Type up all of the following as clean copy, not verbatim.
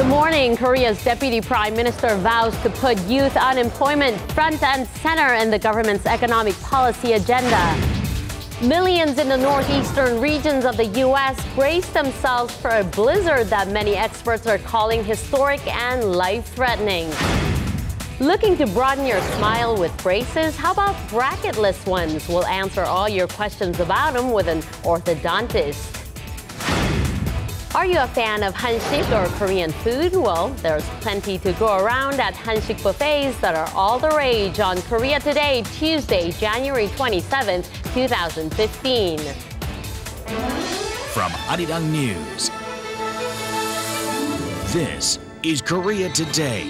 Good morning. Korea's Deputy Prime Minister vows to put youth unemployment front and center in the government's economic policy agenda. Millions in the northeastern regions of the U.S. brace themselves for a blizzard that many experts are calling historic and life-threatening. Looking to broaden your smile with braces? How about bracketless ones? We'll answer all your questions about them with an orthodontist. Are you a fan of hansik or Korean food? Well, there's plenty to go around at hansik buffets that are all the rage on Korea Today, Tuesday, January 27th, 2015. From Arirang News, this is Korea Today.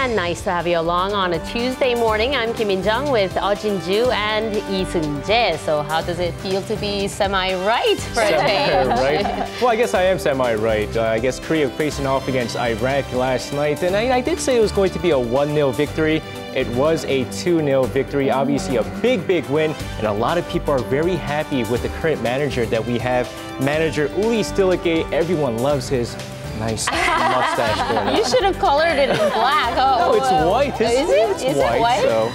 And nice to have you along on a Tuesday morning. I'm Kim In-jung with Jin-ju and Lee Seung-jae. So how does it feel to be semi-right for a day? Semi-right? Well, I guess I am semi-right. I guess Korea facing off against Iraq last night. And I did say it was going to be a 1-0 victory. It was a 2-0 victory. Obviously a big win. And a lot of people are very happy with the current manager that we have. Manager Uli Stilicke. Everyone loves his nice mustache going on. You should have colored it in black. Oh, no, it's white. Is it? It's Is white, it white? So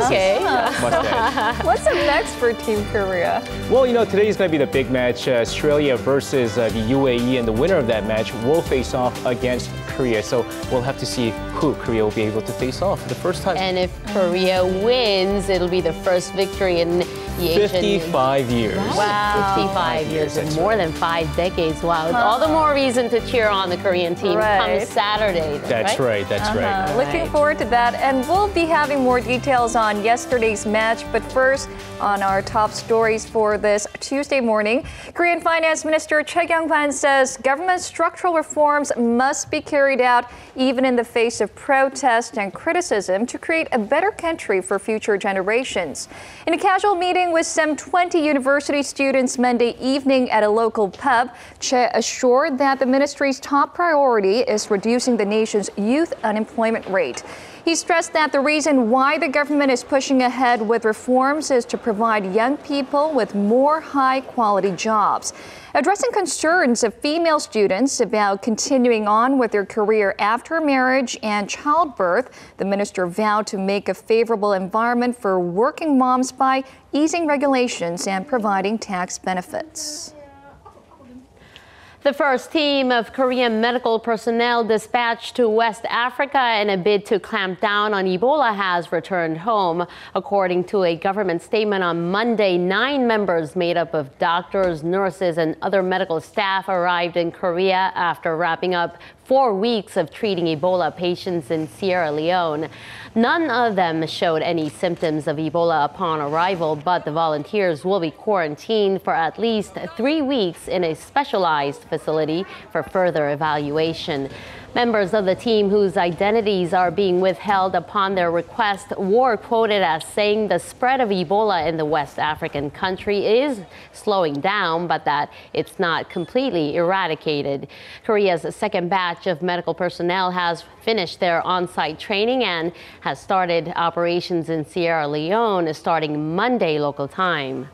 okay. mustache. What's up next for Team Korea? Well, today is going to be the big match, Australia versus the UAE, and the winner of that match will face off against Korea. So we'll have to see who Korea will be able to face off for the first time. And if Korea wins, it'll be the first victory in the Asian... 55 years. Wow. 55 years, and more than 5 decades. Wow. All the more reason to cheer on the Korean team come Saturday. That's right. That's right. Looking forward to that. And we'll be having more details on yesterday's match. But first, on our top stories for this Tuesday morning, Korean Finance Minister Choi Kyung-pan says government structural reforms must be carried out even in the face of protest and criticism to create a better country for future generations. In a casual meeting with some 20 university students Monday evening at a local pub, Choi assured that the ministry's top priority is reducing the nation's youth unemployment rate. He stressed that the reason why the government is pushing ahead with reforms is to provide young people with more high-quality jobs. Addressing concerns of female students about continuing on with their career after marriage and childbirth, the minister vowed to make a favorable environment for working moms by easing regulations and providing tax benefits. The first team of Korean medical personnel dispatched to West Africa in a bid to clamp down on Ebola has returned home. According to a government statement on Monday, 9 members made up of doctors, nurses, and other medical staff arrived in Korea after wrapping up 4 weeks of treating Ebola patients in Sierra Leone. None of them showed any symptoms of Ebola upon arrival, but the volunteers will be quarantined for at least 3 weeks in a specialized facility for further evaluation. Members of the team whose identities are being withheld upon their request were quoted as saying the spread of Ebola in the West African country is slowing down, but that it's not completely eradicated. Korea's second batch of medical personnel has finished their on-site training and has started operations in Sierra Leone starting Monday local time.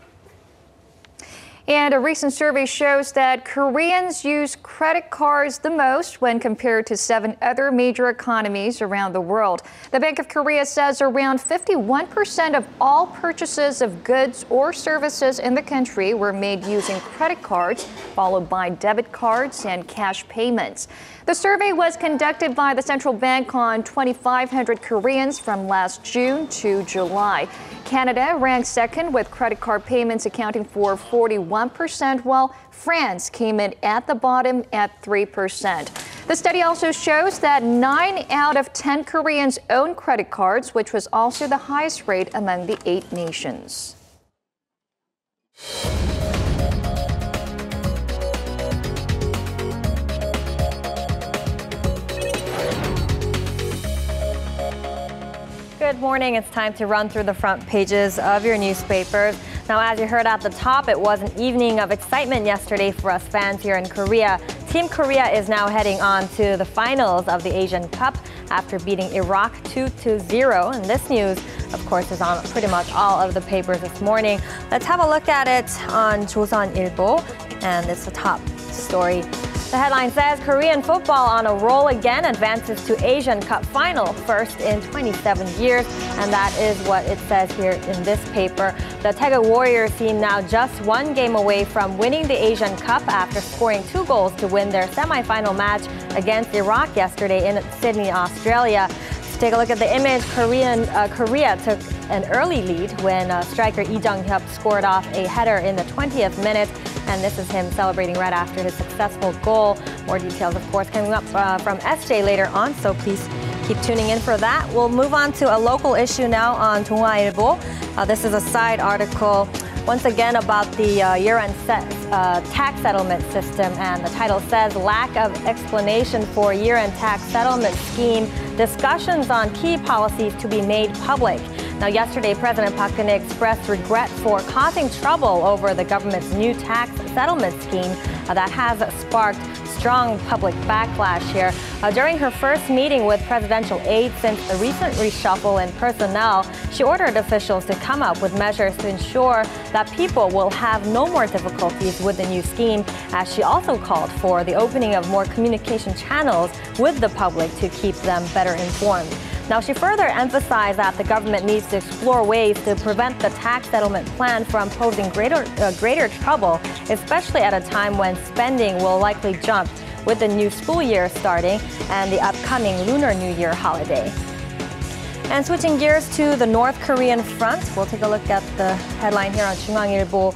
And a recent survey shows that Koreans use credit cards the most when compared to 7 other major economies around the world. The Bank of Korea says around 51% of all purchases of goods or services in the country were made using credit cards, followed by debit cards and cash payments. The survey was conducted by the central bank on 2,500 Koreans from last June to July. Canada ranked second with credit card payments accounting for 41%, while France came in at the bottom at 3%. The study also shows that 9 out of 10 Koreans own credit cards, which was also the highest rate among the 8 nations. Good morning. It's time to run through the front pages of your newspapers. Now, as you heard at the top, it was an evening of excitement yesterday for us fans here in Korea. Team Korea is now heading on to the finals of the Asian Cup after beating Iraq 2-0. And this news, of course, is on pretty much all of the papers this morning. Let's have a look at it on 조선일보. and it's the top story. The headline says Korean football on a roll again, advances to Asian Cup final, first in 27 years. And that is what it says here in this paper. The Taeguk Warriors seem now just one game away from winning the Asian Cup after scoring 2 goals to win their semi-final match against Iraq yesterday in Sydney, Australia. To take a look at the image, Korea took an early lead when striker Lee Jung-hyuk scored off a header in the 20th minute. And this is him celebrating right after his successful goal. More details, of course, coming up from SJ later on, so please keep tuning in for that. We'll move on to a local issue now on 동아일보. This is a side article, once again, about the year-end tax settlement system. And the title says, lack of explanation for year-end tax settlement scheme, discussions on key policies to be made public. Now, yesterday, President Park Geun-hye expressed regret for causing trouble over the government's new tax settlement scheme that has sparked strong public backlash here. During her first meeting with presidential aides since the recent reshuffle in personnel, she ordered officials to come up with measures to ensure that people will have no more difficulties with the new scheme, as she also called for the opening of more communication channels with the public to keep them better informed. Now, she further emphasized that the government needs to explore ways to prevent the tax settlement plan from posing greater trouble, especially at a time when spending will likely jump with the new school year starting and the upcoming Lunar New Year holiday. And switching gears to the North Korean front, we'll take a look at the headline here on 중앙일보.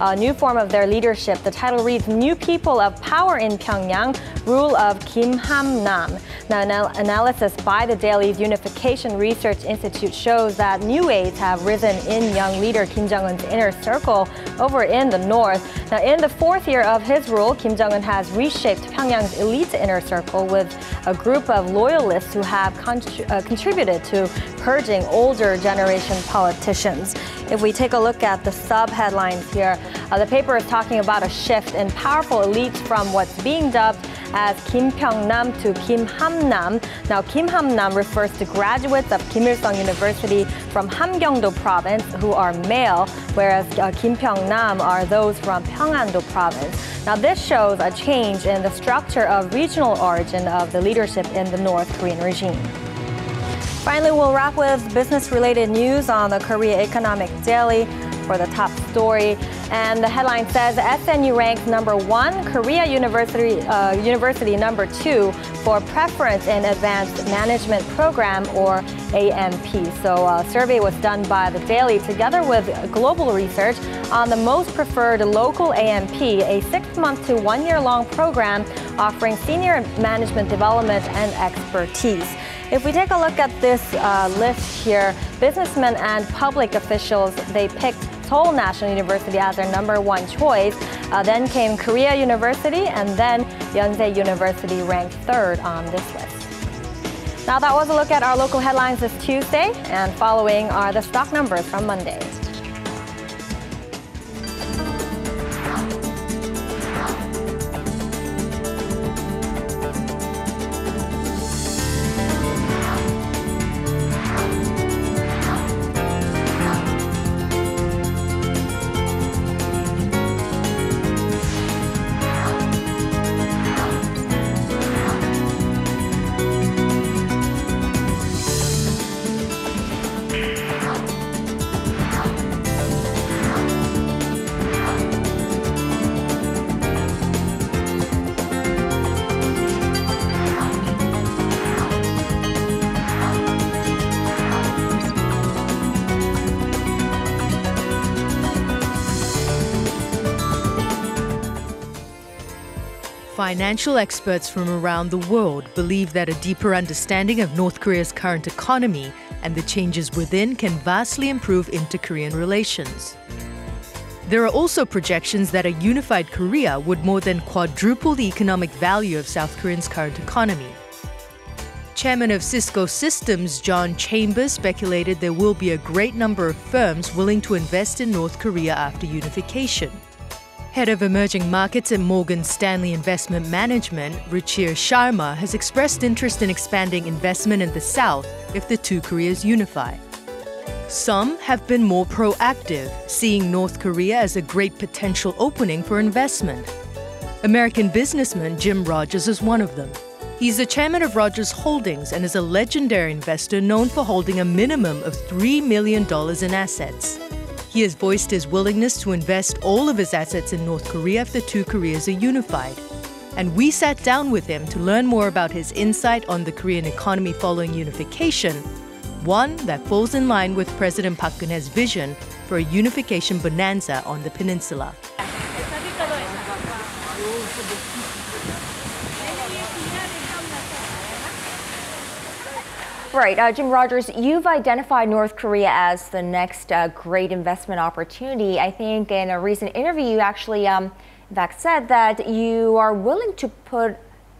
A new form of their leadership. The title reads, New People of Power in Pyongyang, Rule of Kim Ham-nam. Now, analysis by the Daily's Unification Research Institute shows that new aides have risen in young leader Kim Jong-un's inner circle over in the north. Now, in the 4th year of his rule, Kim Jong-un has reshaped Pyongyang's elite inner circle with a group of loyalists who have contributed to purging older generation politicians. If we take a look at the sub-headlines here, the paper is talking about a shift in powerful elites from what's being dubbed as Kim Pyongnam to Kim Hamnam. Now, Kim Hamnam refers to graduates of Kim Il-sung University from Hamgyongdo province who are male, whereas Kim Pyongnam are those from Pyeongando province. Now, this shows a change in the structure of regional origin of the leadership in the North Korean regime. Finally, we'll wrap with business-related news on the Korea Economic Daily for the top story. And the headline says, SNU ranks #1, Korea University #2 for Preference in Advanced Management Program, or AMP. So a survey was done by the Daily together with global research on the most preferred local AMP, a 6-month to 1-year-long program offering senior management development and expertise. If we take a look at this list here, businessmen and public officials, they picked Seoul National University as their #1 choice. Then came Korea University, and then Yonsei University ranked 3rd on this list. Now, that was a look at our local headlines this Tuesday, and following are the stock numbers from Monday. Financial experts from around the world believe that a deeper understanding of North Korea's current economy and the changes within can vastly improve inter-Korean relations. There are also projections that a unified Korea would more than quadruple the economic value of South Korea's current economy. Chairman of Cisco Systems, John Chambers, speculated there will be a great number of firms willing to invest in North Korea after unification. Head of Emerging Markets at Morgan Stanley Investment Management, Ruchir Sharma, has expressed interest in expanding investment in the South if the two Koreas unify. Some have been more proactive, seeing North Korea as a great potential opening for investment. American businessman Jim Rogers is one of them. He's the chairman of Rogers Holdings and is a legendary investor known for holding a minimum of $3 million in assets. He has voiced his willingness to invest all of his assets in North Korea if the two Koreas are unified. And we sat down with him to learn more about his insight on the Korean economy following unification, one that falls in line with President Park Geun-hye's vision for a unification bonanza on the peninsula. Right, Jim Rogers, you've identified North Korea as the next great investment opportunity. I think in a recent interview, you actually in fact said that you are willing to put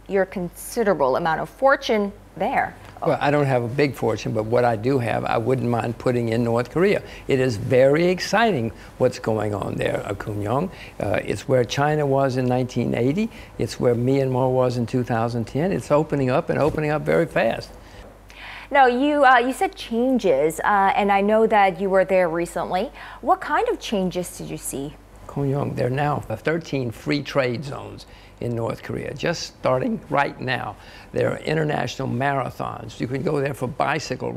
your considerable amount of fortune there. Well, I don't have a big fortune, but what I do have, I wouldn't mind putting in North Korea. It is very exciting what's going on there, Kunyong. It's where China was in 1980. It's where Myanmar was in 2010. It's opening up and opening up very fast. No, you said changes, and I know that you were there recently. What kind of changes did you see? Kunyong, there are now 13 free trade zones in North Korea, just starting right now. There are international marathons. You can go there for bicycle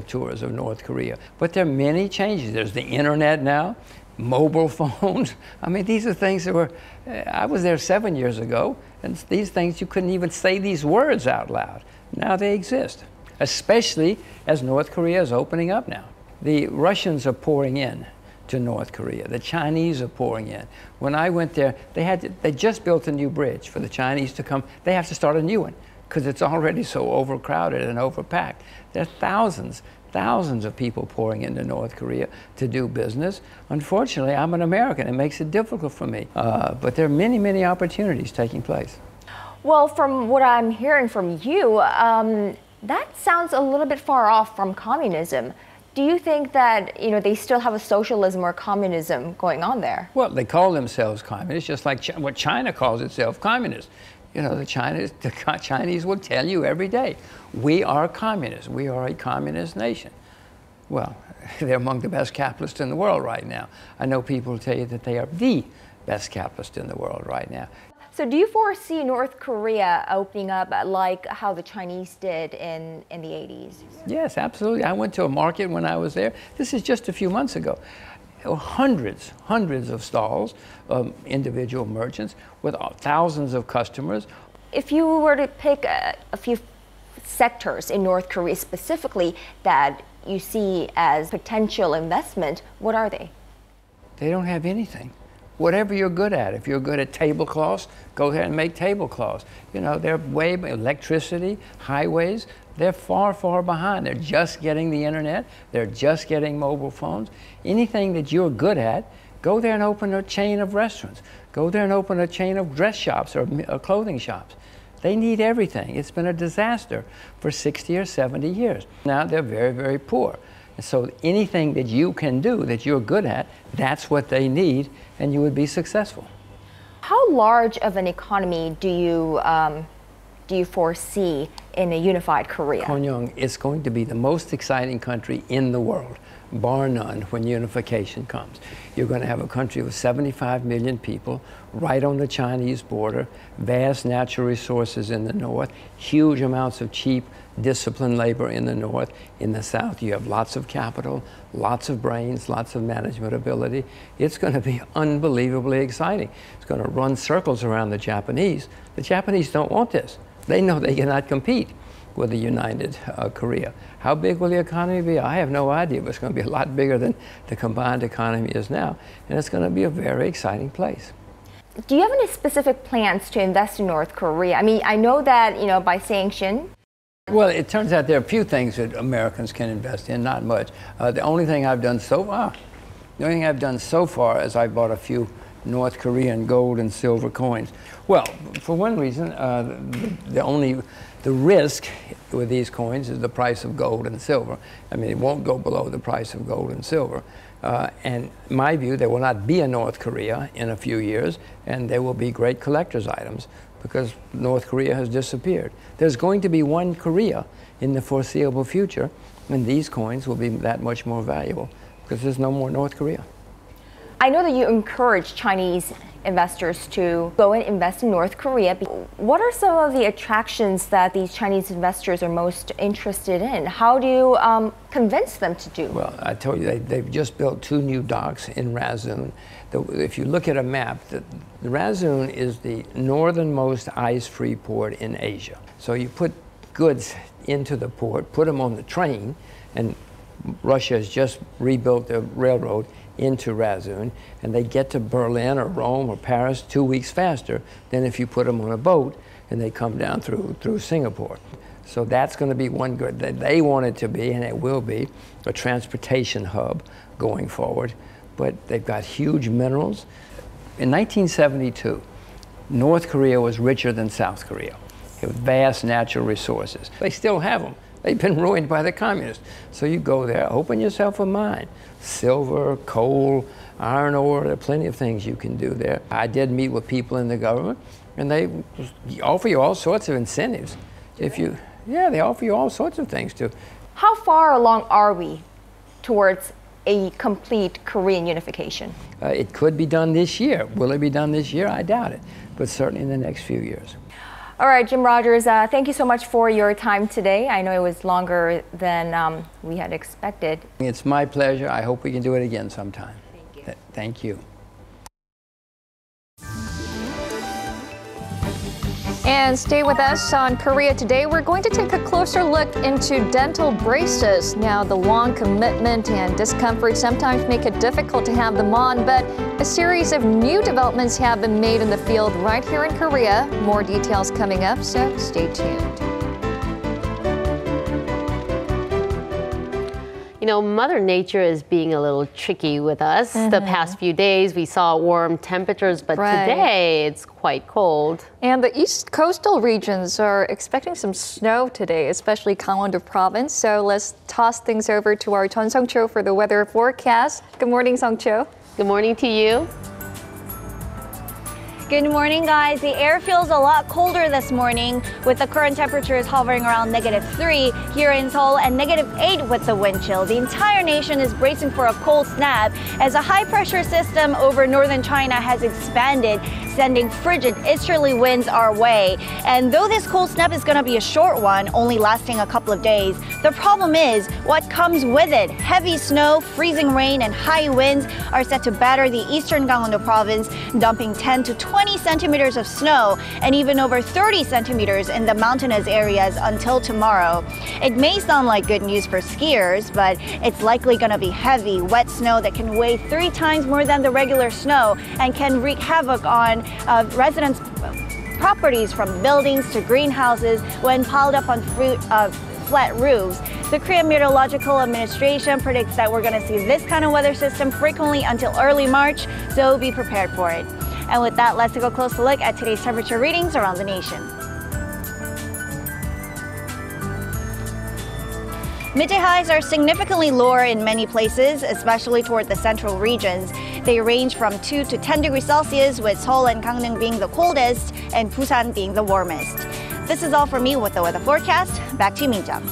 tours of North Korea. But there are many changes. There's the internet now, mobile phones. I mean, these are things that were, I was there 7 years ago, and these things, you couldn't even say these words out loud. Now they exist, especially as North Korea is opening up now. The Russians are pouring in to North Korea. The Chinese are pouring in. When I went there, they just built a new bridge for the Chinese to come. They have to start a new one because it's already so overcrowded and overpacked. There are thousands of people pouring into North Korea to do business. Unfortunately, I'm an American. It makes it difficult for me. But there are many, many opportunities taking place. Well, from what I'm hearing from you, that sounds a little bit far off from communism. Do you think that they still have a socialism or communism going on there? Well, they call themselves communists, just like what China calls itself communist. The Chinese will tell you every day, we are communists. We are a communist nation. Well, they're among the best capitalists in the world right now. I know people who tell you that they are the best capitalist in the world right now. So do you foresee North Korea opening up like how the Chinese did in the 80s? Yes, absolutely. I went to a market when I was there. This is just a few months ago. Hundreds of stalls, individual merchants with thousands of customers. If you were to pick a few sectors in North Korea specifically that you see as potential investment, what are they? They don't have anything. Whatever you're good at. If you're good at tablecloths, go ahead and make tablecloths. They're way, electricity, highways, they're far behind. They're just getting the internet. They're just getting mobile phones. Anything that you're good at, go there and open a chain of restaurants. Go there and open a chain of dress shops or clothing shops. They need everything. It's been a disaster for 60 or 70 years. Now they're very poor. And so anything that you can do that you're good at, that's what they need, and you would be successful. How large of an economy do you foresee in a unified Korea? Kunyong, it's going to be the most exciting country in the world, bar none, when unification comes. You're going to have a country with 75 million people right on the Chinese border, vast natural resources in the north, huge amounts of cheap, disciplined labor in the north. In the south, you have lots of capital, lots of brains, lots of management ability. It's going to be unbelievably exciting. It's going to run circles around the Japanese. The Japanese don't want this. They know they cannot compete with a united Korea. How big will the economy be? I have no idea, but it's going to be a lot bigger than the combined economy is now. And it's going to be a very exciting place. Do you have any specific plans to invest in North Korea? I mean, I know that, by sanction. Well, it turns out there are a few things that Americans can invest in, not much. The only thing I've done so far is I bought a few North Korean gold and silver coins. Well, for one reason, the risk with these coins is the price of gold and silver. I mean, it won't go below the price of gold and silver. And in my view, there will not be a North Korea in a few years, and there will be great collector's items because North Korea has disappeared. There's going to be one Korea in the foreseeable future, and these coins will be that much more valuable because there's no more North Korea. I know that you encourage Chinese investors to go and invest in North Korea. What are some of the attractions that these Chinese investors are most interested in? How do you convince them to do? Well, I told you, they've just built 2 new docks in Rasoon. If you look at a map, the Rasoon is the northernmost ice-free port in Asia. So you put goods into the port, put them on the train, and Russia has just rebuilt the railroad into Rasoon, and they get to Berlin or Rome or Paris 2 weeks faster than if you put them on a boat and they come down through Singapore. So that's going to be one good. They want it to be, and it will be, a transportation hub going forward. But they've got huge minerals. In 1972, North Korea was richer than South Korea. It had vast natural resources. They still have them. They've been ruined by the communists. So you go there, open yourself a mine. Silver, coal, iron ore, there are plenty of things you can do there. I did meet with people in the government, and they offer you all sorts of incentives. They offer you all sorts of things too. How far along are we towards a complete Korean unification? It could be done this year. Will it be done this year? I doubt it, but certainly in the next few years. All right, Jim Rogers, thank you so much for your time today. I know it was longer than we had expected. It's my pleasure. I hope we can do it again sometime. Thank you. Thank you. And stay with us on Korea Today. We're going to take a closer look into dental braces. Now, the long commitment and discomfort sometimes make it difficult to have them on, but a series of new developments have been made in the field right here in Korea. More details coming up, so stay tuned. You know, Mother Nature is being a little tricky with us. The past few days, we saw warm temperatures, but today it's quite cold. And the east coastal regions are expecting some snow today, especially Gangwon-do province. So let's toss things over to our Chun Sung-cho for the weather forecast. Good morning, Sung-cho. Good morning to you. Good morning, guys. The air feels a lot colder this morning with the current temperatures hovering around -3 here in Seoul and -8 with the wind chill. The entire nation is bracing for a cold snap as a high pressure system over northern China has expanded, sending frigid easterly winds our way. And though this cold snap is going to be a short one, only lasting a couple of days, the problem is what comes with it. Heavy snow, freezing rain, and high winds are set to batter the eastern Gangwon-do province, dumping 10 to 20 centimeters of snow and even over 30 centimeters in the mountainous areas until tomorrow. It may sound like good news for skiers, but it's likely going to be heavy, wet snow that can weigh 3 times more than the regular snow and can wreak havoc on residents' properties from buildings to greenhouses when piled up on flat roofs. The Korean Meteorological Administration predicts that we're going to see this kind of weather system frequently until early March, so be prepared for it. And with that, let's take a closer look at today's temperature readings around the nation. Midday highs are significantly lower in many places, especially toward the central regions. They range from 2 to 10 degrees Celsius, with Seoul and Gangneung being the coldest and Busan being the warmest. This is all for me with the weather forecast. Back to you, Minjang.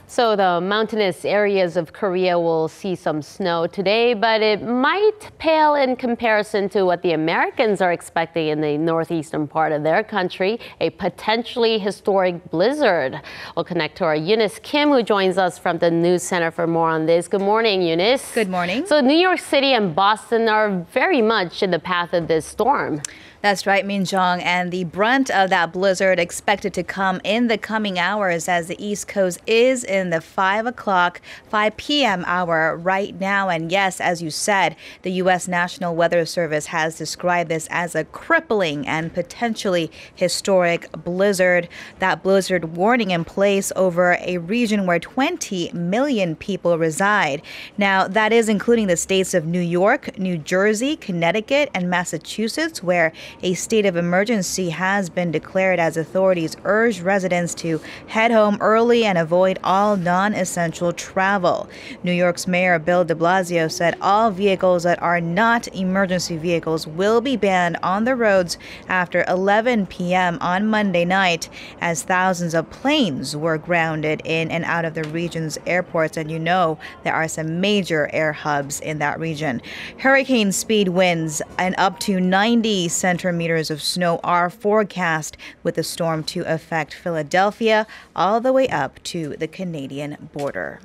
So the mountainous areas of Korea will see some snow today, but it might pale in comparison to what the Americans are expecting in the northeastern part of their country, a potentially historic blizzard. We'll connect to our Eunice Kim, who joins us from the News Center for more on this. Good morning, Eunice. Good morning. So New York City and Boston are very much in the path of this storm. That's right, Min Jong, and the brunt of that blizzard expected to come in the coming hours as the East Coast is in the 5 p.m. hour right now. And yes, as you said, the U.S. National Weather Service has described this as a crippling and potentially historic blizzard. That blizzard warning in place over a region where 20 million people reside. Now, that is including the states of New York, New Jersey, Connecticut, and Massachusetts, where A state of emergency has been declared as authorities urge residents to head home early and avoid all non-essential travel. New York's Mayor Bill de Blasio said all vehicles that are not emergency vehicles will be banned on the roads after 11 p.m. on Monday night, as thousands of planes were grounded in and out of the region's airports. And you know there are some major air hubs in that region. Hurricane speed winds and up to 90 centimeters of snow are forecast, with the storm to affect Philadelphia all the way up to the Canadian border.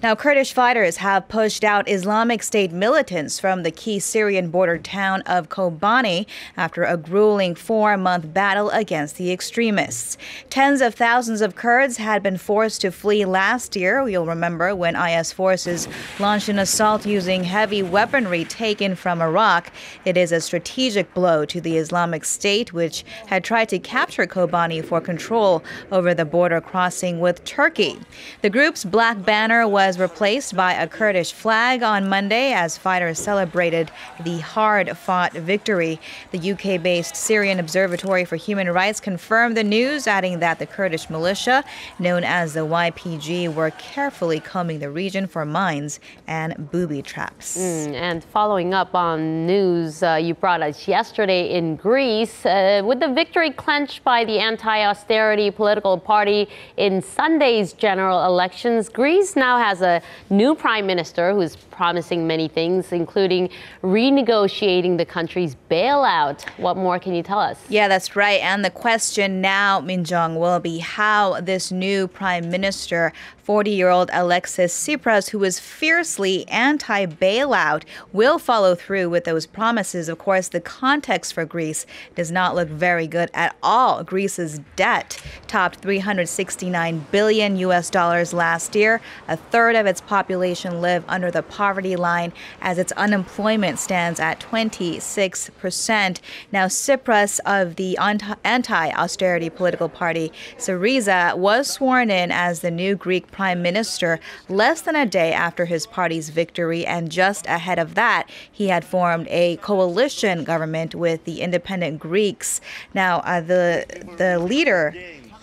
Now, Kurdish fighters have pushed out Islamic State militants from the key Syrian border town of Kobani after a grueling 4-month battle against the extremists. Tens of thousands of Kurds had been forced to flee last year. You'll remember when IS forces launched an assault using heavy weaponry taken from Iraq. It is a strategic blow to the Islamic State, which had tried to capture Kobani for control over the border crossing with Turkey. The group's black banner was replaced by a Kurdish flag on Monday as fighters celebrated the hard-fought victory. The UK-based Syrian Observatory for Human Rights confirmed the news, adding that the Kurdish militia, known as the YPG, were carefully combing the region for mines and booby traps. And following up on news you brought us yesterday in Greece, with the victory clenched by the anti-austerity political party in Sunday's general elections, Greece now has a new prime minister who's promising many things, including renegotiating the country's bailout. What more can you tell us? Yeah, that's right. And the question now, Min-jung, will be how this new prime minister, 40-year-old Alexis Tsipras, who is fiercely anti-bailout, will follow through with those promises. Of course, the context for Greece does not look very good at all. Greece's debt topped $369 billion last year. A third of its population live under the poverty line, as its unemployment stands at 26%. Now, Tsipras of the anti-austerity political party Syriza was sworn in as the new Greek prime minister less than a day after his party's victory, and just ahead of that, he had formed a coalition government with the independent Greeks. Now, the leader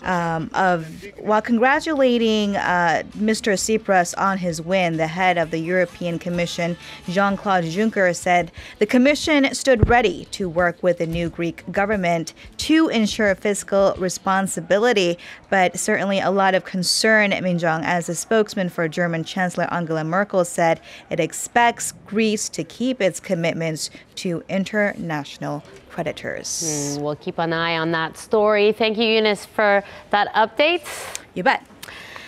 while congratulating Mr. Tsipras on his win, the head of the European Commission, Jean-Claude Juncker, said the Commission stood ready to work with the new Greek government to ensure fiscal responsibility, but certainly a lot of concern, Min-jung, as the spokesman for German Chancellor Angela Merkel said it expects Greece to keep its commitments to international creditors. We'll keep an eye on that story. Thank you, Eunice, for that update. You bet.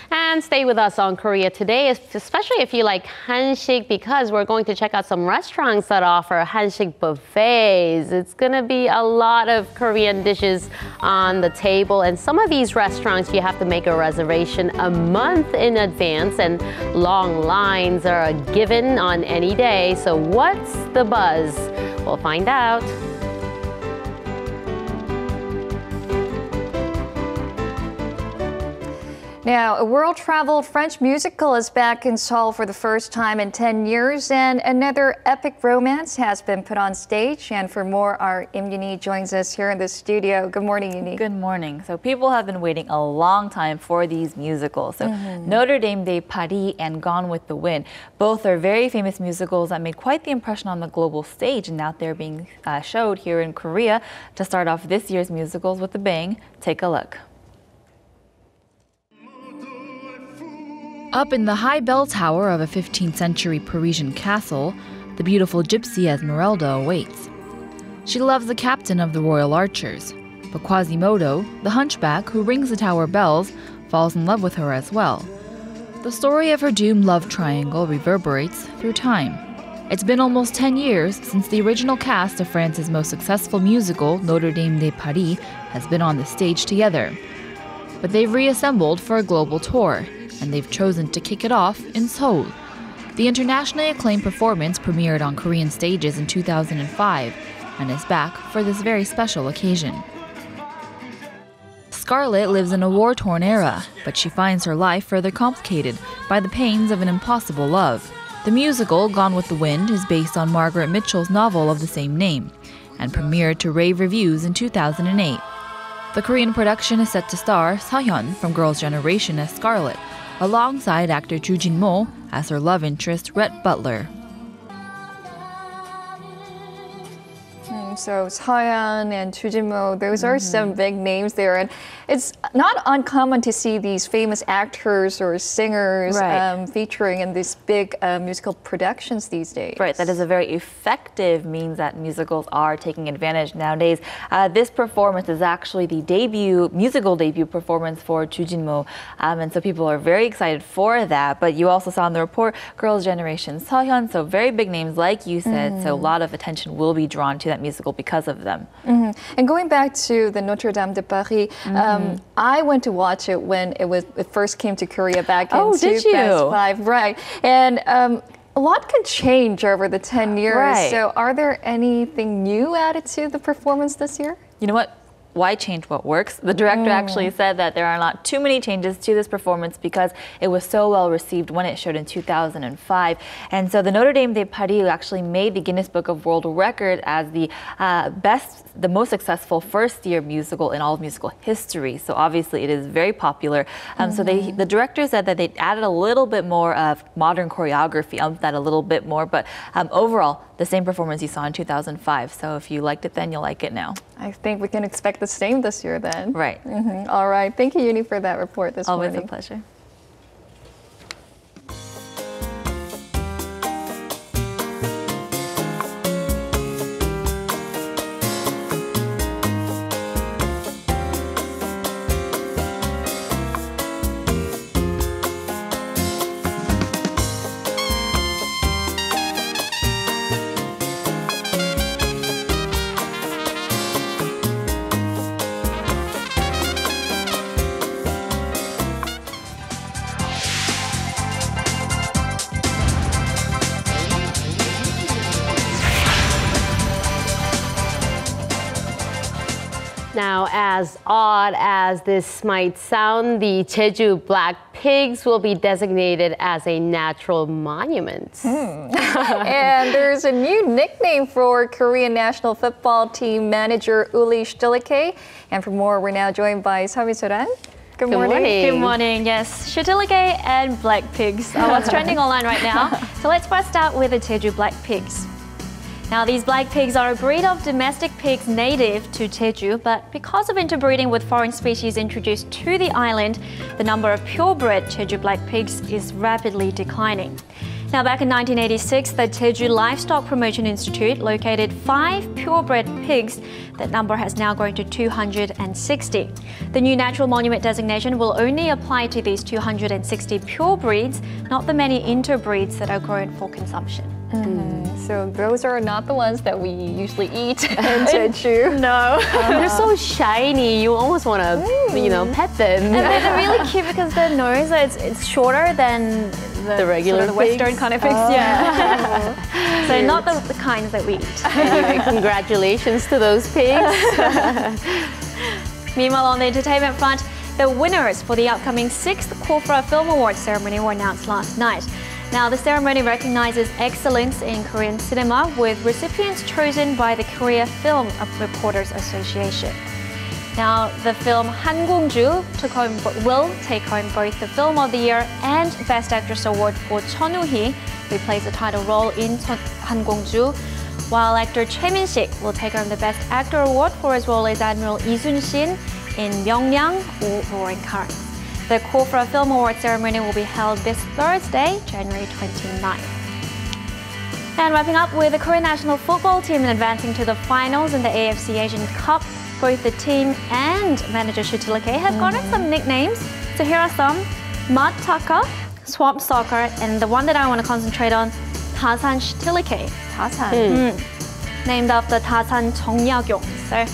And stay with us on Korea Today, especially if you like hansik, because we're going to check out some restaurants that offer hansik buffets. It's going to be a lot of Korean dishes on the table. And some of these restaurants, you have to make a reservation a month in advance, and long lines are a given on any day. So what's the buzz? We'll find out. Now, a world-traveled French musical is back in Seoul for the first time in 10 years, and another epic romance has been put on stage. And for more, our Im Yuni joins us here in the studio. Good morning, Yuni. Good morning. So people have been waiting a long time for these musicals. So Notre Dame de Paris and Gone with the Wind, both are very famous musicals that made quite the impression on the global stage, and now they're being showed here in Korea. To start off this year's musicals with a bang, take a look. Up in the high bell tower of a 15th century Parisian castle, the beautiful gypsy Esmeralda awaits. She loves the captain of the royal archers, but Quasimodo, the hunchback who rings the tower bells, falls in love with her as well. The story of her doomed love triangle reverberates through time. It's been almost 10 years since the original cast of France's most successful musical, Notre Dame de Paris, has been on the stage together. But they've reassembled for a global tour, and they've chosen to kick it off in Seoul. The internationally acclaimed performance premiered on Korean stages in 2005 and is back for this very special occasion. Scarlett lives in a war-torn era, but she finds her life further complicated by the pains of an impossible love. The musical, Gone with the Wind, is based on Margaret Mitchell's novel of the same name and premiered to rave reviews in 2008. The Korean production is set to star Seo-hyun from Girls' Generation as Scarlett, alongside actor Joo Jin-mo as her love interest, Rhett Butler. So Seo-hyun and Joo Jin-mo, those are some big names there. And it's not uncommon to see these famous actors or singers featuring in these big musical productions these days. Right, that is a very effective means that musicals are taking advantage nowadays. This performance is actually the musical debut performance for Joo Jin-mo. And so people are very excited for that. But you also saw in the report, Girls' Generation Seo-hyun, so very big names like you said. So a lot of attention will be drawn to that musical because of them. And going back to the Notre Dame de Paris, I went to watch it when it first came to Korea back in 2005. Right. And a lot can change over the 10 years. Right. So are there anything new added to the performance this year? You know what? Why change what works? The director actually said that there are not too many changes to this performance because it was so well received when it showed in 2005. And so the Notre Dame de Paris actually made the Guinness Book of World Record as the most successful first-year musical in all of musical history. So obviously it is very popular. So the director said that they added a little bit more of modern choreography, umped that a little bit more. But overall, the same performance you saw in 2005. So if you liked it then, you'll like it now. I think we can expect the same this year then. Right. All right. Thank you, Uni, for that report this morning. Always a pleasure. Now, as odd as this might sound, the Jeju Black Pigs will be designated as a natural monument. And there's a new nickname for Korean national football team manager Uli Stilleke. And for more, we're now joined by Sami Soran. Good morning. Good morning. Yes, Stilleke and Black Pigs are what's trending online right now. So let's first start with the Jeju Black Pigs. Now, these black pigs are a breed of domestic pigs native to Jeju, but because of interbreeding with foreign species introduced to the island, the number of purebred Jeju black pigs is rapidly declining. Now, back in 1986, the Jeju Livestock Promotion Institute located 5 purebred pigs. That number has now grown to 260. The new natural monument designation will only apply to these 260 purebreeds, not the many interbreeds that are grown for consumption. So those are not the ones that we usually eat in Jeju. No. They're so shiny, you almost want to, pet them. And they're really cute because their nose it's shorter than the regular the Western kind of pigs. Yeah. So not the kinds that we eat. Anyway, congratulations to those pigs. Meanwhile, on the entertainment front, the winners for the upcoming 6th Kofra Film Awards ceremony were announced last night. Now, the ceremony recognizes excellence in Korean cinema with recipients chosen by the Korea Film Reporters Association. Now, the film Han will take home both the Film of the Year and Best Actress Award for Chon Woo-hee, who plays the title role in Han Gong-ju, while actor Choi Min-sik will take home the Best Actor Award for his role as Admiral Lee Sun-shin in Myeongryang or Roaring Currents. The Kofra Film Award ceremony will be held this Thursday, January 29th. And wrapping up with the Korean national football team advancing to the finals in the AFC Asian Cup, both the team and manager Stilleke have gotten some nicknames. So here are some: Mud Tucker, Swamp Soccer, and the one that I want to concentrate on, Dasan Stilleke. Named after Dasan Jeongyakyong. So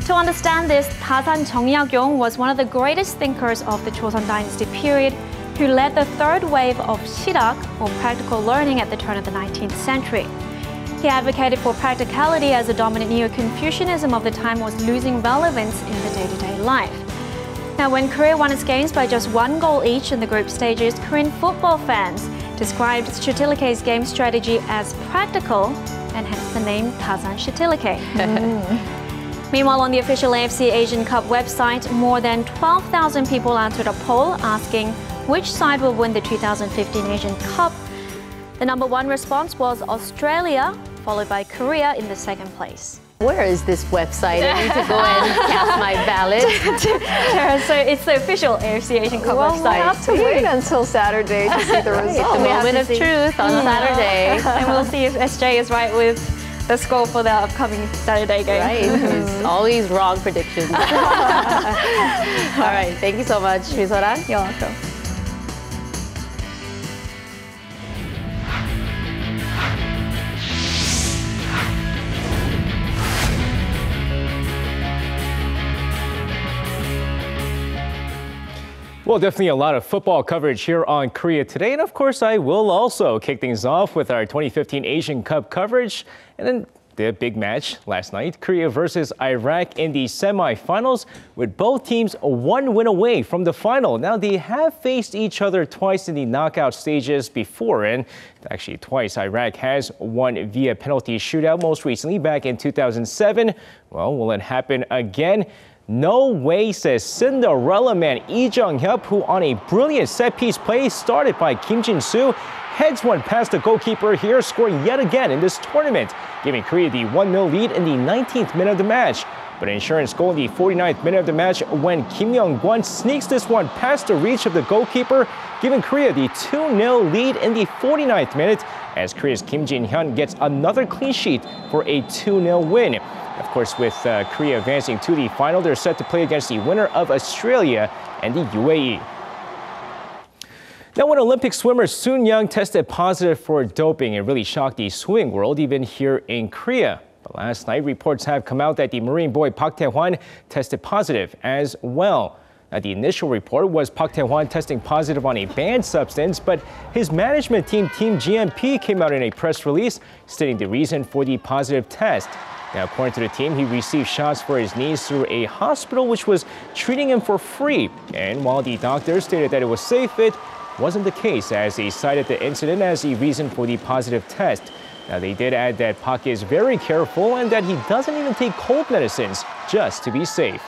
to understand this, Dasan Jeongyakyong was one of the greatest thinkers of the Joseon Dynasty period, who led the third wave of Shirak, or practical learning, at the turn of the 19th century. He advocated for practicality as the dominant Neo-Confucianism of the time was losing relevance in the day-to-day life. Now, when Korea won its games by just 1 goal each in the group stages, Korean football fans described Shitilike's game strategy as practical, and hence the name Kazan Shitilike. Meanwhile, on the official AFC Asian Cup website, more than 12,000 people answered a poll asking which side will win the 2015 Asian Cup. The number one response was Australia, followed by Korea in the second place. Where is this website? I need to go and cast my ballot. So it's the official AFC Asian Cup website. We'll have to wait until Saturday to see the results. The moment of truth on Saturday. And we'll see if SJ is right with the score for the upcoming Saturday game. Right, always wrong predictions. All right, thank you so much, Ms. Arirang. You're welcome. Well, definitely a lot of football coverage here on Korea Today. And of course, I will also kick things off with our 2015 Asian Cup coverage. And then the big match last night, Korea versus Iraq in the semifinals, with both teams one win away from the final. Now, they have faced each other twice in the knockout stages before, and actually twice Iraq has won via penalty shootout, most recently back in 2007. Well, will it happen again? No way, says Cinderella man Lee Jung-hyup, who on a brilliant set-piece play started by Kim Jin-soo, heads one past the goalkeeper here, scoring yet again in this tournament, giving Korea the 1-0 lead in the 19th minute of the match. But an insurance goal in the 49th minute of the match when Kim Young-gwon sneaks this one past the reach of the goalkeeper, giving Korea the 2-0 lead in the 49th minute, as Korea's Kim Jin-hyun gets another clean sheet for a 2-0 win. Of course, with Korea advancing to the final, they're set to play against the winner of Australia and the UAE. Now, when Olympic swimmer Soon Young tested positive for doping, it really shocked the swimming world, even here in Korea. But last night, reports have come out that the Marine boy Park Tae-hwan tested positive as well. Now, the initial report was Park Tae-hwan testing positive on a banned substance, but his management team, Team GMP, came out in a press release stating the reason for the positive test. Now, according to the team, he received shots for his knees through a hospital which was treating him for free. And while the doctors stated that it was safe, it wasn't the case, as they cited the incident as the reason for the positive test. Now, they did add that Park is very careful and that he doesn't even take cold medicines just to be safe.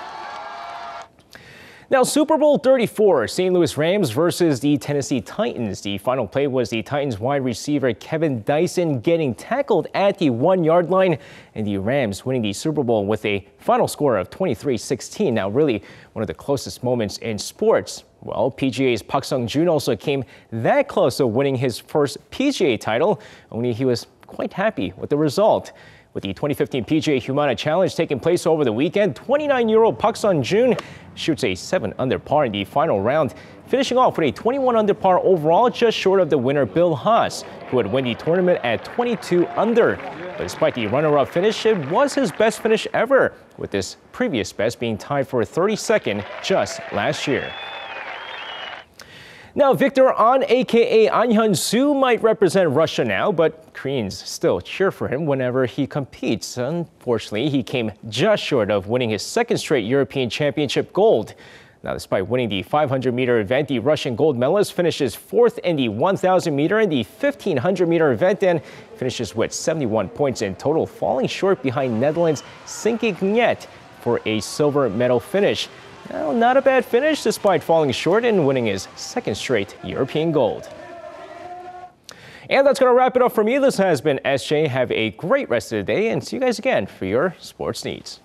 Now, Super Bowl 34, St. Louis Rams versus the Tennessee Titans. The final play was the Titans wide receiver Kevin Dyson getting tackled at the 1-yard line, and the Rams winning the Super Bowl with a final score of 23-16. Now, really one of the closest moments in sports. Well, PGA's Park Sung-joon also came that close to winning his first PGA title, only he was quite happy with the result. With the 2015 PGA Humana Challenge taking place over the weekend, 29-year-old Park Sung-joon shoots a 7 under par in the final round, finishing off with a 21 under par overall, just short of the winner Bill Haas, who would win the tournament at 22 under. But despite the runner-up finish, it was his best finish ever, with this previous best being tied for 32nd just last year. Now, Victor An, a.k.a. An Hyun-soo, might represent Russia now, but Koreans still cheer for him whenever he competes. Unfortunately, he came just short of winning his second straight European Championship gold. Now, despite winning the 500-meter event, the Russian gold medalist finishes 4th in the 1,000-meter and the 1,500-meter event and finishes with 71 points in total, falling short behind Netherlands' Sinke Knyet for a silver medal finish. Well, not a bad finish despite falling short and winning his second straight European gold. And that's going to wrap it up for me. This has been SJ. Have a great rest of the day and see you guys again for your sports needs.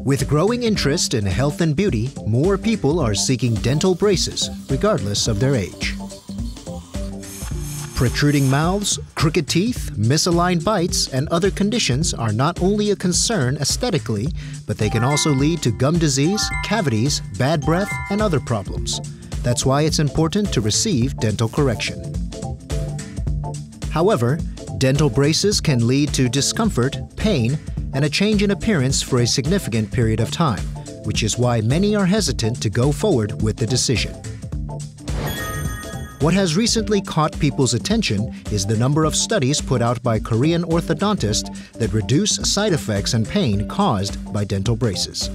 With growing interest in health and beauty, more people are seeking dental braces, regardless of their age. Protruding mouths, crooked teeth, misaligned bites, and other conditions are not only a concern aesthetically, but they can also lead to gum disease, cavities, bad breath, and other problems. That's why it's important to receive dental correction. However, dental braces can lead to discomfort, pain, and a change in appearance for a significant period of time, which is why many are hesitant to go forward with the decision. What has recently caught people's attention is the number of studies put out by Korean orthodontists that reduce side effects and pain caused by dental braces.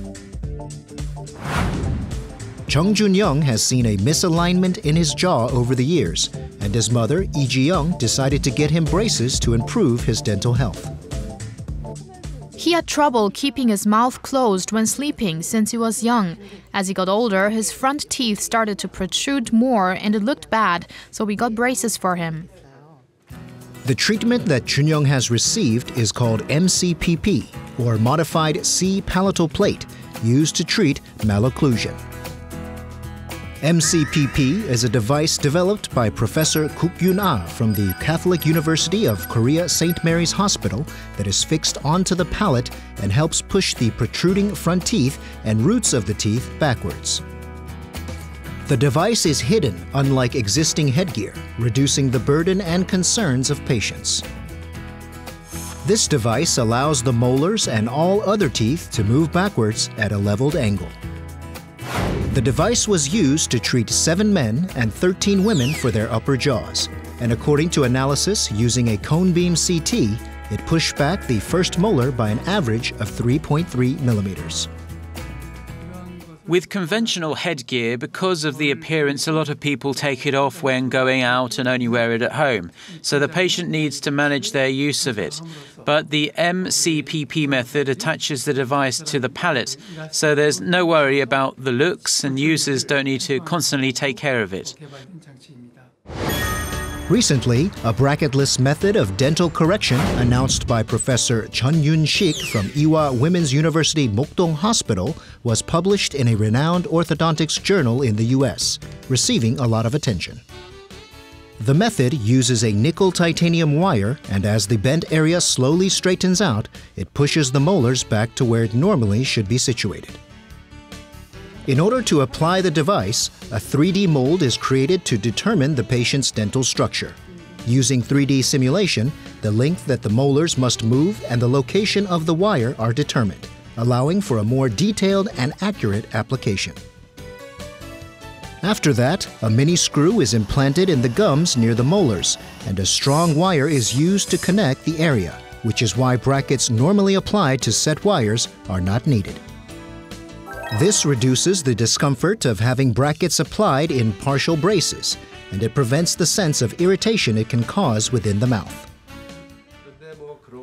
Chung Jun-young has seen a misalignment in his jaw over the years, and his mother, Lee Ji-young, decided to get him braces to improve his dental health. He had trouble keeping his mouth closed when sleeping since he was young. As he got older, his front teeth started to protrude more and it looked bad, so we got braces for him. The treatment that Chun-young has received is called MCPP, or Modified C Palatal Plate, used to treat malocclusion. MCPP is a device developed by Professor Kook Yun-ah from the Catholic University of Korea St. Mary's Hospital that is fixed onto the palate and helps push the protruding front teeth and roots of the teeth backwards. The device is hidden, unlike existing headgear, reducing the burden and concerns of patients. This device allows the molars and all other teeth to move backwards at a leveled angle. The device was used to treat 7 men and 13 women for their upper jaws, and according to analysis using a cone beam CT, it pushed back the first molar by an average of 3.3 millimeters. With conventional headgear, because of the appearance, a lot of people take it off when going out and only wear it at home, so the patient needs to manage their use of it. But the MCPP method attaches the device to the palate, so there's no worry about the looks and users don't need to constantly take care of it. Recently, a bracketless method of dental correction announced by Professor Chun Yun-sik from Iwa Women's University Mokdong Hospital was published in a renowned orthodontics journal in the US, receiving a lot of attention. The method uses a nickel titanium wire, and as the bent area slowly straightens out, it pushes the molars back to where it normally should be situated. In order to apply the device, a 3D mold is created to determine the patient's dental structure. Using 3D simulation, the length that the molars must move and the location of the wire are determined, allowing for a more detailed and accurate application. After that, a mini screw is implanted in the gums near the molars, and a strong wire is used to connect the area, which is why brackets normally applied to set wires are not needed. This reduces the discomfort of having brackets applied in partial braces, and it prevents the sense of irritation it can cause within the mouth.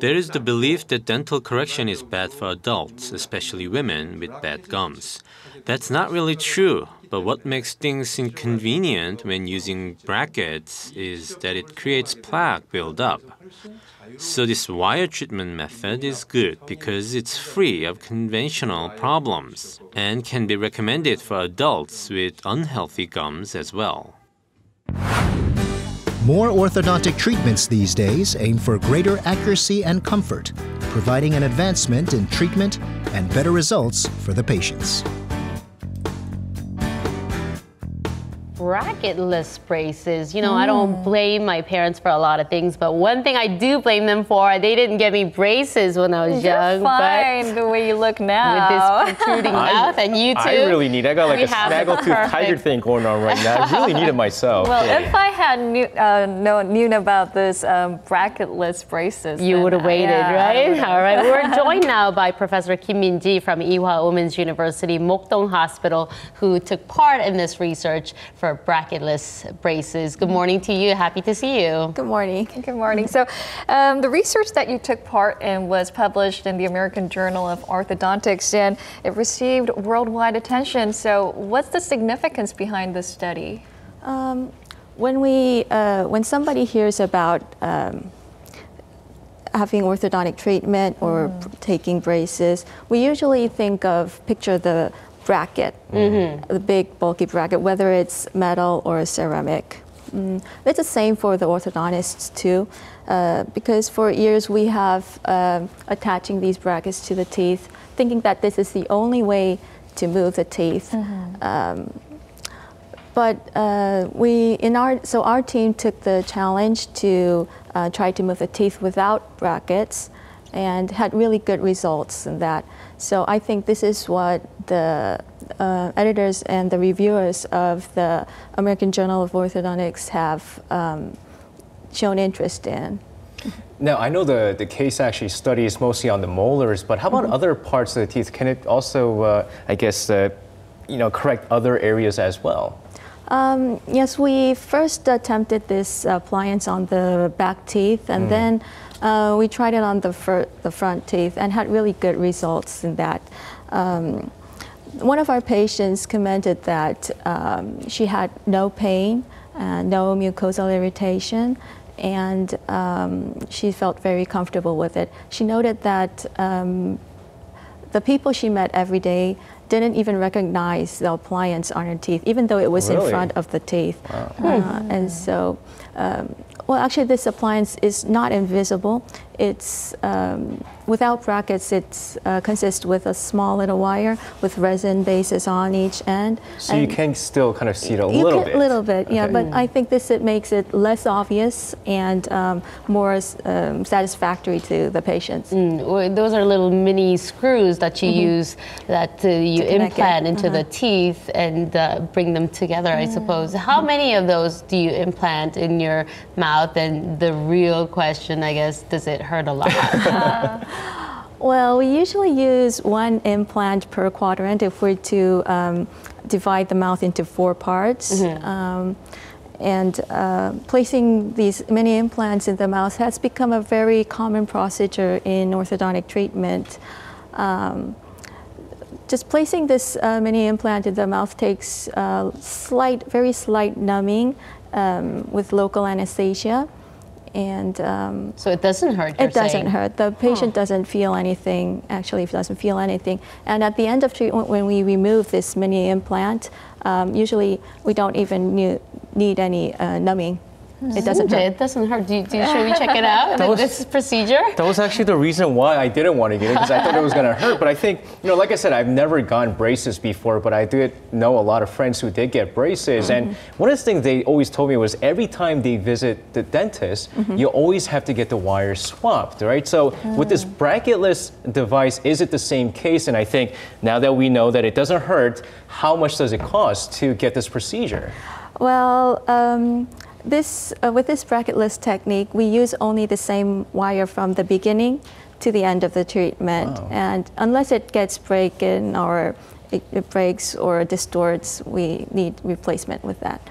There is the belief that dental correction is bad for adults, especially women with bad gums. That's not really true, but what makes things inconvenient when using brackets is that it creates plaque buildup. So this wire treatment method is good because it's free of conventional problems and can be recommended for adults with unhealthy gums as well. More orthodontic treatments these days aim for greater accuracy and comfort, providing an advancement in treatment and better results for the patients. Bracketless braces. You know, I don't blame my parents for a lot of things, but one thing I do blame them for, they didn't get me braces when I was young. You're fine the way you look now. With this protruding mouth, and you too. I really need. I got like a snaggletooth tiger thing going on right now. I really need it myself. Well, if I had known about this bracketless braces, you would have waited, right? All right. We're joined now by Professor Kim Min-ji from Iwa Women's University Mokdong Hospital, who took part in this research for bracketless braces. Good morning to you. Happy to see you. Good morning. Good morning. So the research that you took part in was published in the American Journal of Orthodontics, and it received worldwide attention. So what's the significance behind this study? When somebody hears about having orthodontic treatment or taking braces, we usually picture the bracket, the big bulky bracket, whether it's metal or ceramic. It's the same for the orthodontists too, because for years we have attaching these brackets to the teeth, thinking that this is the only way to move the teeth. But our team took the challenge to try to move the teeth without brackets, and had really good results in that. So I think this is what the editors and the reviewers of the American Journal of Orthodontics have shown interest in. Now, I know the case actually studies mostly on the molars, but how about other parts of the teeth? Can it also, I guess, correct other areas as well? Yes, we first attempted this appliance on the back teeth, and then we tried it on the front teeth and had really good results in that. One of our patients commented that she had no pain, no mucosal irritation, and she felt very comfortable with it. She noted that the people she met every day didn't even recognize the appliance on her teeth, even though it was in front of the teeth. Wow. And so, well, actually, this appliance is not invisible. It's without brackets. It consists with a small little wire with resin bases on each end. So you can still kind of see it a little bit. A little bit, yeah. But I think it makes it less obvious and more satisfactory to the patients. Those are little mini screws that you use that you implant into the teeth and bring them together, I suppose. How many of those do you implant in your mouth? And the real question, I guess, does it hurt a lot? Well, we usually use one implant per quadrant if we're to divide the mouth into 4 parts. And placing these many implants in the mouth has become a very common procedure in orthodontic treatment. Just placing this mini implant in the mouth takes very slight numbing with local anesthesia. And so it doesn't hurt. It doesn't hurt. The patient doesn't feel anything. Actually, doesn't feel anything. And at the end of treatment, when we remove this mini implant, usually we don't even need any numbing. It doesn't hurt. It doesn't hurt. Should we check it out? This procedure? That was actually the reason why I didn't want to get it, because I thought it was going to hurt. But I think, like I said, I've never gotten braces before, but I did know a lot of friends who did get braces. And one of the things they always told me was every time they visit the dentist, you always have to get the wires swapped, right? So with this bracketless device, is it the same case? And I think now that we know that it doesn't hurt, how much does it cost to get this procedure? Well, with this bracketless technique, we use only the same wire from the beginning to the end of the treatment. Wow. And unless it gets broken or it breaks or distorts, we need replacement with that.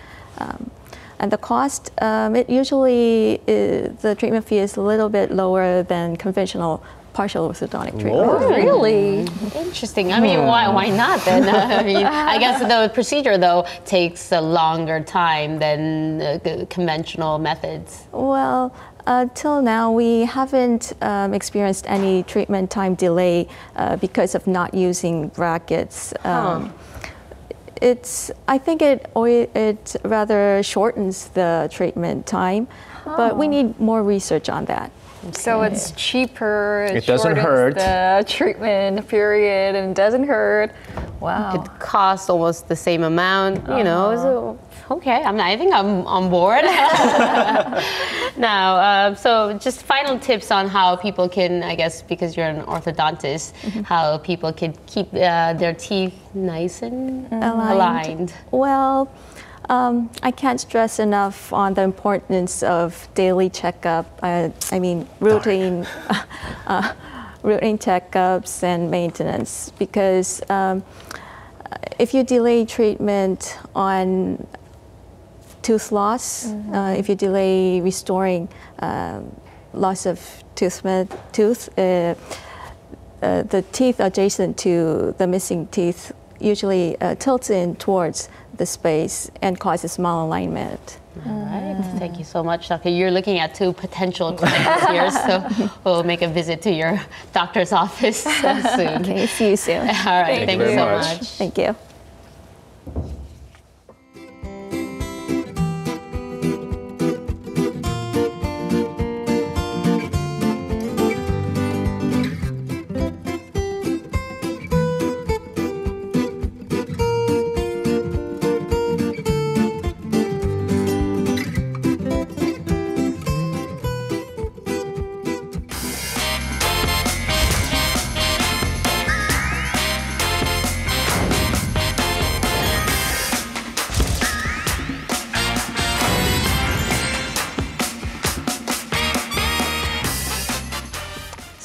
And the cost, the treatment fee is a little bit lower than conventional partial orthodontic treatment. Oh, really? Interesting. I mean, why not then? I mean, I guess the procedure, though, takes a longer time than conventional methods. Well, till now, we haven't experienced any treatment time delay because of not using brackets. I think it rather shortens the treatment time, but we need more research on that. So it's cheaper. It doesn't hurt. The treatment period and it doesn't hurt. Wow. It costs almost the same amount, So, okay, I think I'm on board. Now, so just final tips on how people can, I guess, because you're an orthodontist, how people can keep their teeth nice and aligned. Well, I can't stress enough on the importance of daily checkup. Routine checkups and maintenance. Because if you delay treatment on tooth loss, if you delay restoring loss of tooth, the teeth adjacent to the missing teeth usually tilts in towards the space and causes malalignment. All right. Thank you so much, Doctor. You're looking at 2 potential clients here, so we'll make a visit to your doctor's office soon. Okay, see you soon. All right. Thank you so much. Thank you.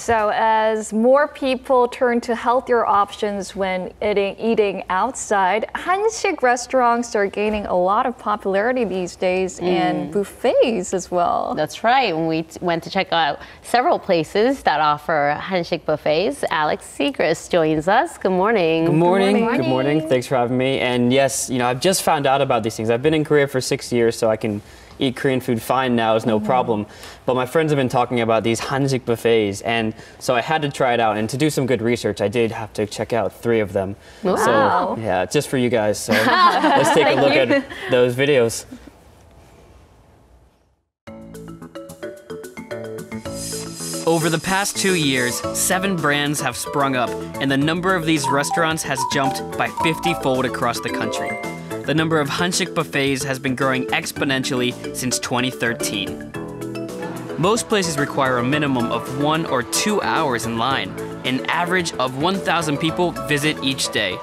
So as more people turn to healthier options when eating outside, hansik restaurants are gaining a lot of popularity these days and buffets as well. That's right. We went to check out several places that offer hansik buffets. Alex Sigrist joins us. Good morning. Good morning. Good morning. Thanks for having me. And yes, I've just found out about these things. I've been in Korea for 6 years, so I can eat Korean food fine now is no problem. But my friends have been talking about these hansik buffets, and so I had to try it out. And to do some good research, I did have to check out 3 of them. Wow. So yeah, just for you guys. So let's take a look at those videos. Over the past 2 years, 7 brands have sprung up, and the number of these restaurants has jumped by 50-fold across the country. The number of hansik buffets has been growing exponentially since 2013. Most places require a minimum of 1 or 2 hours in line. An average of 1,000 people visit each day.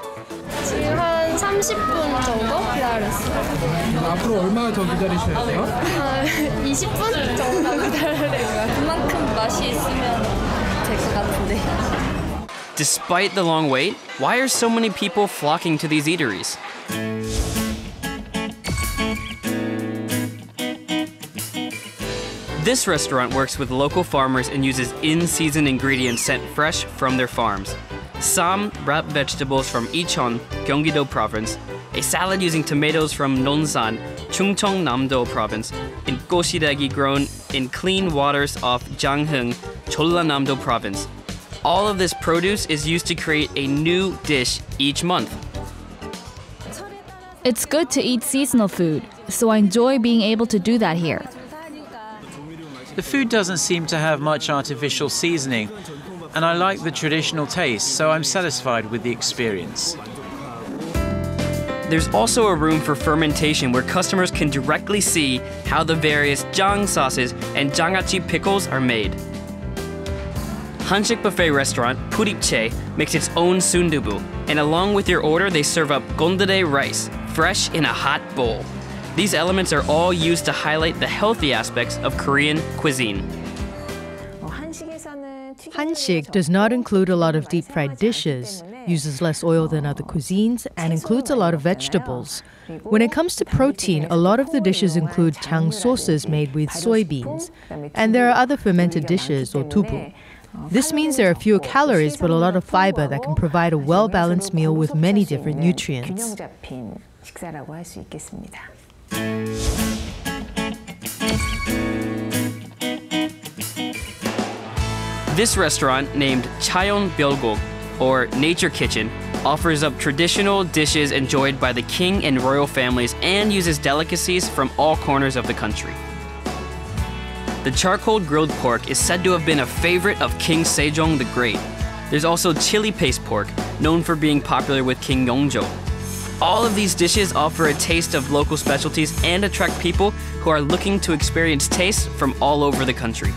지금 한 30분 정도 기다렸어요. 앞으로 얼마나 더 기다리셔야 돼요? 20분 정도 기다려야 돼요. 그만큼 맛이 있으면 될 것 같은데. Despite the long wait, why are so many people flocking to these eateries? This restaurant works with local farmers and uses in-season ingredients sent fresh from their farms. Some wrapped vegetables from Icheon, Gyeonggi-do Province, a salad using tomatoes from Nonsan, Chungcheongnam-do Province, and goshiragi grown in clean waters off Janghung, Jeollanam-do Province. All of this produce is used to create a new dish each month. It's good to eat seasonal food, so I enjoy being able to do that here. The food doesn't seem to have much artificial seasoning, and I like the traditional taste, so I'm satisfied with the experience. There's also a room for fermentation where customers can directly see how the various jang sauces and jangachi pickles are made. Hansik buffet restaurant Puripche makes its own sundubu, and along with your order they serve up gondere rice, fresh in a hot bowl. These elements are all used to highlight the healthy aspects of Korean cuisine. Hansik does not include a lot of deep-fried dishes, uses less oil than other cuisines, and includes a lot of vegetables. When it comes to protein, a lot of the dishes include jang sauces made with soybeans, and there are other fermented dishes, or tubu. This means there are fewer calories but a lot of fiber that can provide a well-balanced meal with many different nutrients. This restaurant, named Chayon Byolgok, or Nature Kitchen, offers up traditional dishes enjoyed by the king and royal families and uses delicacies from all corners of the country. The charcoal grilled pork is said to have been a favorite of King Sejong the Great. There's also chili paste pork, known for being popular with King Yongjo. All of these dishes offer a taste of local specialties and attract people who are looking to experience tastes from all over the country.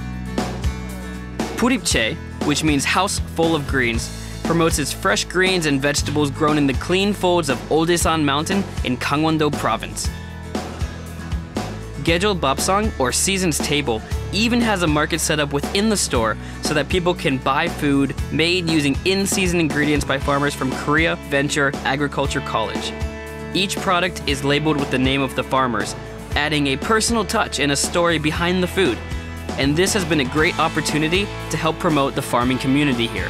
Puripche, which means house full of greens, promotes its fresh greens and vegetables grown in the clean folds of Oldesan Mountain in Gangwon-do Province. Gejol Bapsang, or Seasons Table, even has a market set up within the store so that people can buy food made using in-season ingredients by farmers from Korea Venture Agriculture College. Each product is labeled with the name of the farmers, adding a personal touch and a story behind the food. And this has been a great opportunity to help promote the farming community here.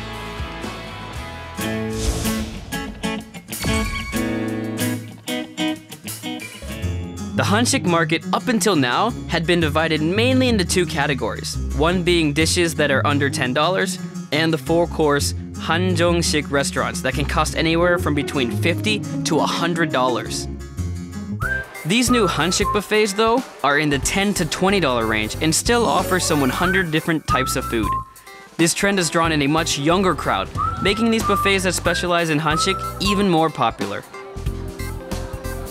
The hansik market up until now had been divided mainly into 2 categories, one being dishes that are under $10 and the full-course Hanjong-sik restaurants that can cost anywhere from between $50 to $100. These new hansik buffets, though, are in the $10 to $20 range and still offer some 100 different types of food. This trend has drawn in a much younger crowd, making these buffets that specialize in hansik even more popular.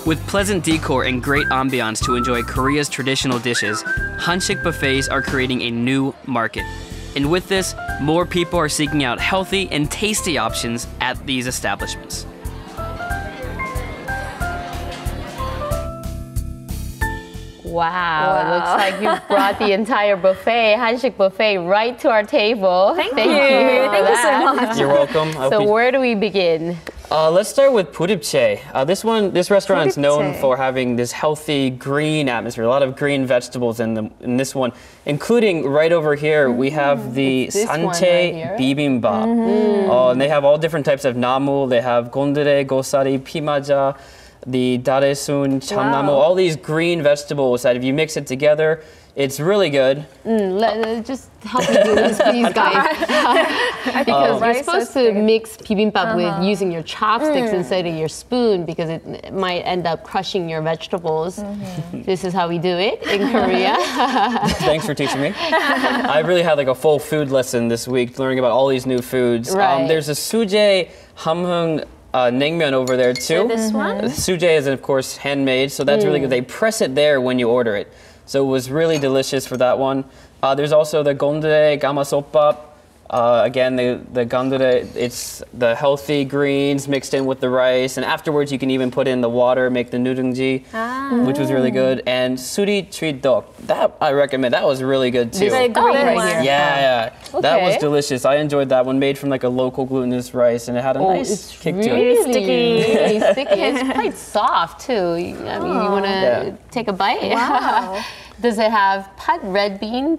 With pleasant decor and great ambiance to enjoy Korea's traditional dishes, hansik buffets are creating a new market. And with this, more people are seeking out healthy and tasty options at these establishments. Wow, it looks like you brought the entire buffet, hansik buffet, right to our table. Thank you. Thank you so much. You're welcome. So where do we begin? Let's start with puripche. This restaurant is known for having this healthy green atmosphere, a lot of green vegetables in this one, including right over here we have the sanche bibimbap. And they have all different types of namu. They have gondere, gosari, pimaja, the daresun, chamnamu, all these green vegetables that if you mix it together, it's really good. Just help me do this, please, guys. Because you're supposed to mix bibimbap with using your chopsticks instead of your spoon because it might end up crushing your vegetables. This is how we do it in Korea. Thanks for teaching me. I really had like a full food lesson this week, learning about all these new foods. There's a suje hamhung naengmyeon over there too. This one? Suje is of course handmade, so that's really good. They press it there when you order it. So it was really delicious for that one. There's also the gondere gamasopap. Again, the gondere, it's the healthy greens mixed in with the rice. And afterwards, you can even put in the water, make the nurungji, which was really good. And suri tridok, that I recommend. That was really good too. The green one. Yeah. That was delicious. I enjoyed that one, made from like a local glutinous rice, and it had a nice kick to it. Really sticky. It's quite soft too. I mean, you want to take a bite? Wow. Does it have pat red bean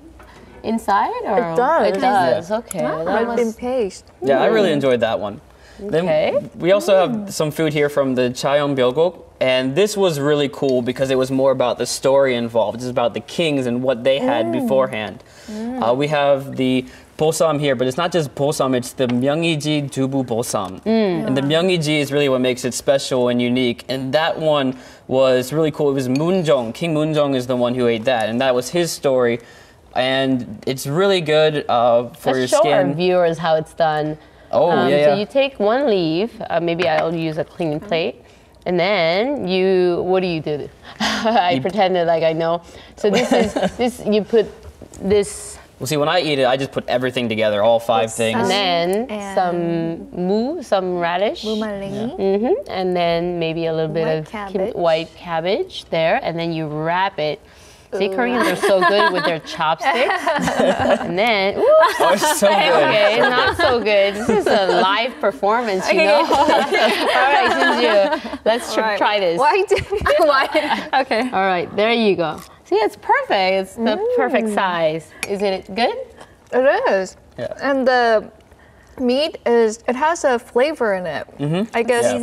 inside? Or? It does. It does. Okay. Red bean paste. Yeah, I really enjoyed that one. Then we also have some food here from the Chaeyeong Byulguk, and this was really cool because it was more about the story involved. It's about the kings and what they had beforehand. We have the bosam here, but it's not just bosam, it's the Myeongiji dubu bosam. And the Myeongiji is really what makes it special and unique. And that one was really cool. It was Moonjong. King Moonjong is the one who ate that, and that was his story. And it's really good for your Let's show skin. our viewers how it's done. So you take one leaf, maybe I'll use a clean plate, and then what do you do? I pretended like I know. So you put this. Well, see, when I eat it, I just put everything together, all 5 things. And then some radish. And then maybe a little bit of white cabbage there, and then you wrap it. See, Koreans are so good with their chopsticks. And then, it's so good. Okay, not so good. This is a live performance, you know? All right, Jinju, let's try this. Why? Okay. All right, there you go. See, it's perfect. It's the perfect size. Isn't it good? It is. Yeah. And the meat it has a flavor in it. I guess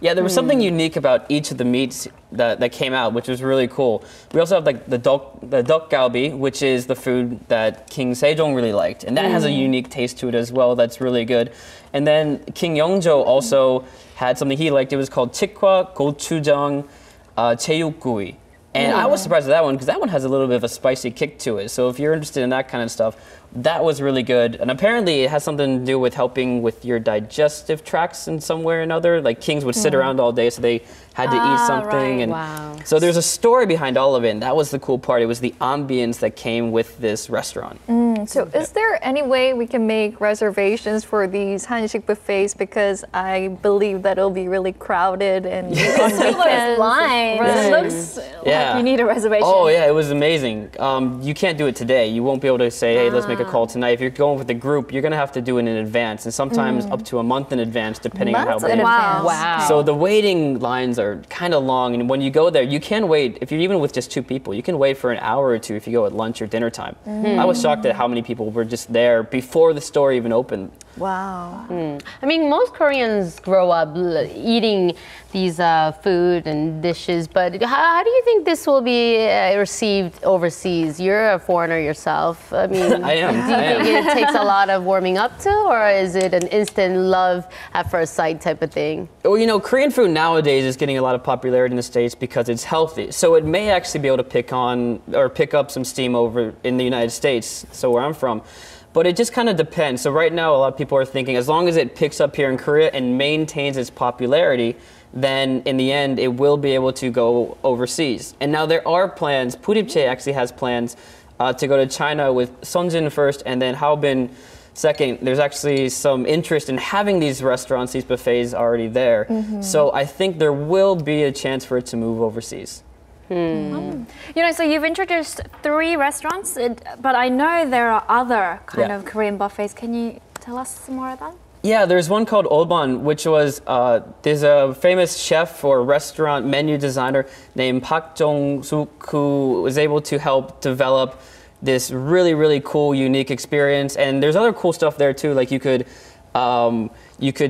Yeah, there was something unique about each of the meats that came out, which was really cool. We also have like the dok galbi, which is the food that King Sejong really liked, and that has a unique taste to it as well. That's really good. And then King Yeongjo also had something he liked. It was called chikwa gochujang cheukgui. And I was surprised at that one because that one has a little bit of a spicy kick to it. So if you're interested in that kind of stuff, that was really good. And apparently it has something to do with helping with your digestive tracts in some way or another. Like kings would sit around all day, so they had to eat something. And so there's a story behind all of it. And that was the cool part. It was the ambience that came with this restaurant. So is there any way we can make reservations for these hansik buffets? Because I believe that it'll be really crowded and lines. It looks like you need a reservation. Oh yeah, it was amazing. You can't do it today. You won't be able to say, hey, let's make a call tonight. If you're going with a group, you're going to have to do it in advance, and sometimes up to a month in advance, depending on how big. Wow. So the waiting lines are kind of long, and when you go there, you can wait. If you're even with just 2 people, you can wait for an hour or 2 if you go at lunch or dinner time. I was shocked at how many people were just there before the store even opened. Wow. I mean, most Koreans grow up eating these food and dishes, but how do you think this will be received overseas? You're a foreigner yourself. I mean, I am. Do you think it takes a lot of warming up to, or is it an instant love at first sight type of thing? Well, you know, Korean food nowadays is getting a lot of popularity in the States because it's healthy. So it may actually be able to pick up some steam over in the United States, so where I'm from. But it just kind of depends. So right now, a lot of people are thinking as long as it picks up here in Korea and maintains its popularity, then in the end, it will be able to go overseas. And now there are plans. Puripche actually has plans to go to China with Sunjin first and then Haobin second. There's actually some interest in having these restaurants, these buffets already there. So I think there will be a chance for it to move overseas. So you've introduced 3 restaurants, but I know there are other kind of Korean buffets. Can you tell us some more about them? Yeah, there's one called Olban, which was, there's a famous chef or restaurant menu designer named Park Jong-suk who was able to help develop this really, really cool, unique experience. And there's other cool stuff there too, like you could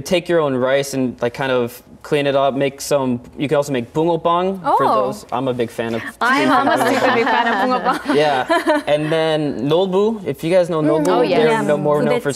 take your own rice and like kind of clean it up, make some, you can also make bungeoppang for those. I'm a big fan of. I'm a super big fan of bungeoppang. Yeah, and then nolbu, if you guys know nolbu, they're more known for,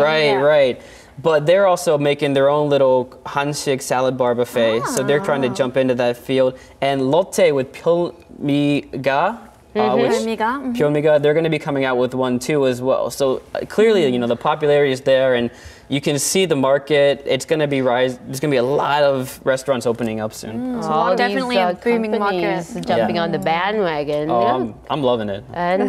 right. But they're also making their own little hansik salad bar buffet, so they're trying to jump into that field. And Lotte with Pyeolmiga, Pyeolmiga, they're going to be coming out with one too as well. So clearly, the popularity is there, and you can see the market. It's going to be there's going to be a lot of restaurants opening up soon. All definitely a booming market. Jumping on the bandwagon. Oh, I'm loving it. And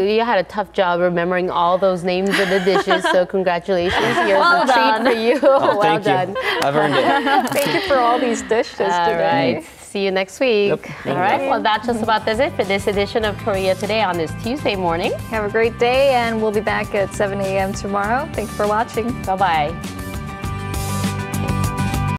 you had a tough job remembering all those names of the dishes. So congratulations. Here's a treat for you. Well done. I've earned it. Thank you for all these dishes today. Right. See you next week. All right. Well, that's just about it for this edition of Korea Today on this Tuesday morning. Have a great day, and we'll be back at 7 a.m. tomorrow. Thanks for watching. Bye-bye.